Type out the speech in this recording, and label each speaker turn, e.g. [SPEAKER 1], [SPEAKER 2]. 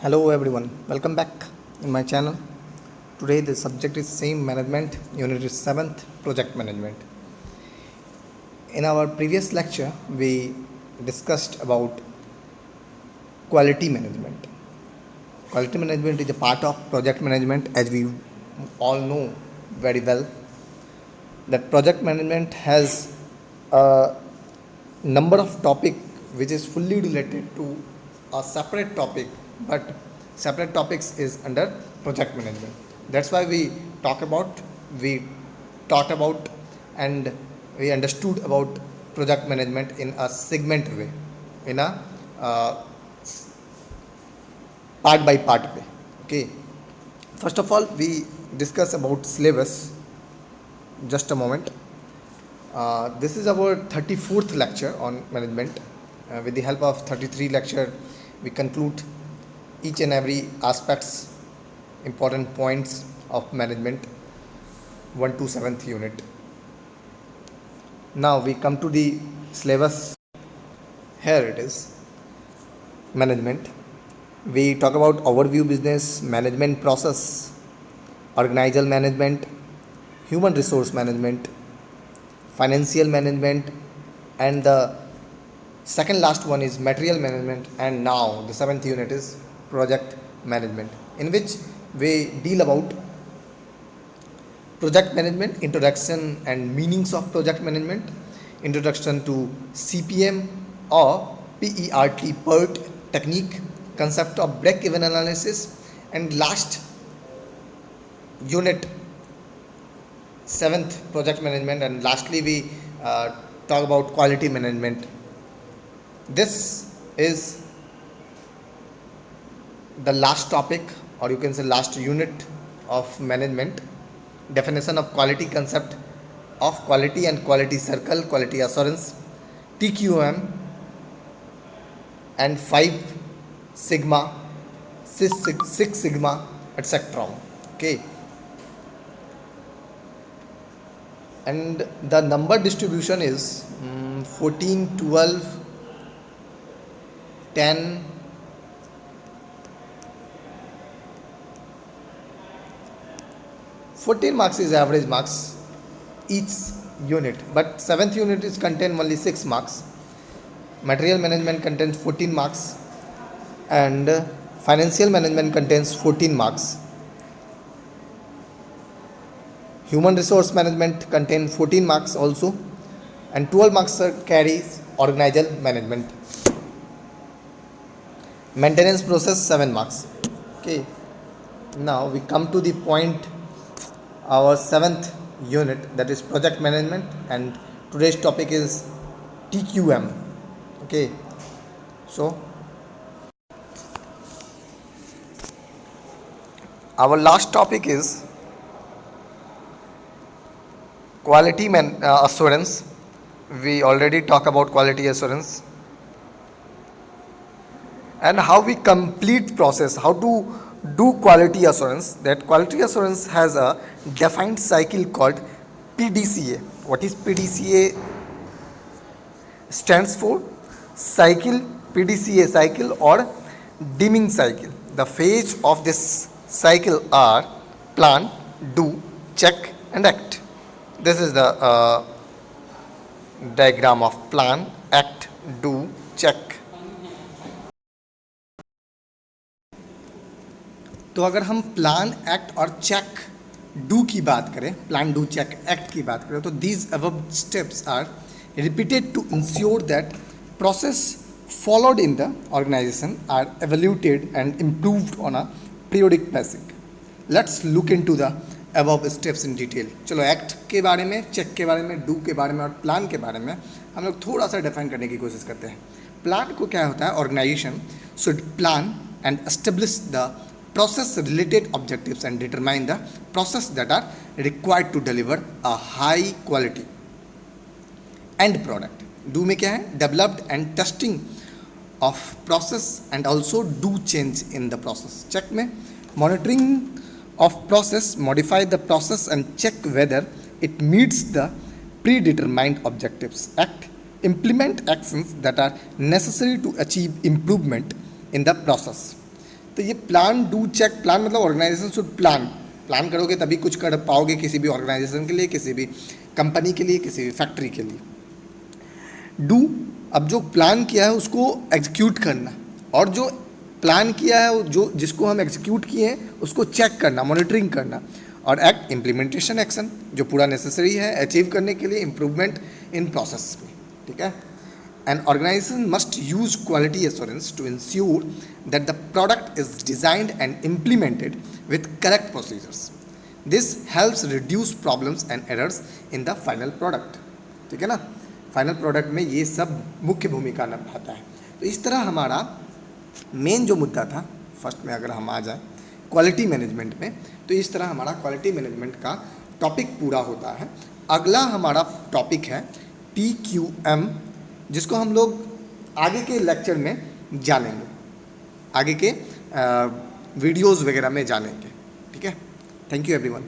[SPEAKER 1] Hello everyone, welcome back in my channel. Today the subject is same management, unit is 7th project management. In our previous lecture we discussed about quality management. Quality management is a part of project management, as we all know very well that project management has a number of topic which is fully related to a separate topic, but separate topics is under project management. That's why we taught about and we understood about project management in a segment way, in a uh, part by part way. Okay, first of all we discuss about syllabus. Just a moment. This is our 34th lecture on management. With the help of 33 lecture, we conclude each and every aspects, important points of management, 1 to 7th unit. Now we come to the syllabus. Here it is, management. We talk about overview business, management process, organizational management, human resource management, financial management, and the second last one is material management. And now the 7th unit is project management, in which we deal about project management, introduction and meanings of project management, introduction to CPM or PERT technique, concept of break-even analysis, and last unit 7th project management, and lastly we talk about quality management. This is the last topic, or you can say last unit of management. Definition of quality, concept of quality and quality circle, quality assurance, TQM, and 5 sigma, 6 sigma, etc. Okay, and the number distribution is 14, 12, 10, 14 marks is average marks each unit, but 7th unit is contain only 6 marks. Material management contains 14 marks, and financial management contains 14 marks. Human resource management contains 14 marks also, and 12 marks carries organizational management. Maintenance process 7 marks. Okay, now we come to the point, our 7th unit, that is project management, and today's topic is TQM. Okay, so our last topic is quality assurance. We already talk about quality assurance and how we complete process, how to do quality assurance. That quality assurance has a defined cycle called PDCA. What is PDCA? Stands for cycle, PDCA cycle or dimming cycle. The phase of this cycle are plan, do, check and act. This is the diagram of plan, act, do, check. तो अगर हम plan, act और check, do की बात करें, plan, do, check, act की बात करें, तो these above steps are repeated to ensure that process followed in the organization are evaluated and improved on a periodic basis. Let's look into the above steps in detail. चलो act के बारे में, check के बारे में, do के बारे में और प्लान के बारे में हम लोग थोड़ा सा डिफाइन करने की कोशिश करते हैं. प्लान को क्या होता है? Organisation should plan and establish the process related objectives and determine the process that are required to deliver a high quality end product. Do में क्या है? Developed and testing of process and also do change in the process. Check में monitoring of process, modify the process and check whether it meets the predetermined objectives. Act, implement actions that are necessary to achieve improvement in the process. तो ये plan do check, plan मतलब organisation should plan करोगे तभी कुछ कर पाओगे किसी भी ऑर्गेनाइजेशन के लिए, किसी भी कंपनी के लिए, किसी भी फैक्ट्री के लिए। डू, अब जो प्लान किया है उसको एग्जीक्यूट करना, और जो प्लान किया है जो जिसको हम एग्जीक्यूट किए हैं उसको चेक करना, मॉनिटरिंग करना। और एक्ट, इम्प्लीमेंटेशन एक्शन, जो पूरा नेसेसरी है अचीव करने के लिए इम्प्रूवमेंट इन प्रोसेस में, ठीक है। An organization must use quality assurance to ensure that the product is designed and implemented with correct procedures. This helps reduce problems and errors in the final product. ठीक है ना, final product में ये सब मुख्य भूमिका निभाता है। तो इस तरह हमारा मेन जो मुद्दा था फर्स्ट में, अगर हम आ जाए क्वालिटी मैनेजमेंट में, तो इस तरह हमारा क्वालिटी मैनेजमेंट का टॉपिक पूरा होता है। अगला हमारा टॉपिक है PQM, जिसको हम लोग आगे के लेक्चर में जानेंगे, आगे के वीडियोस वगैरह में जानेंगे, ठीक है। Thank you everyone.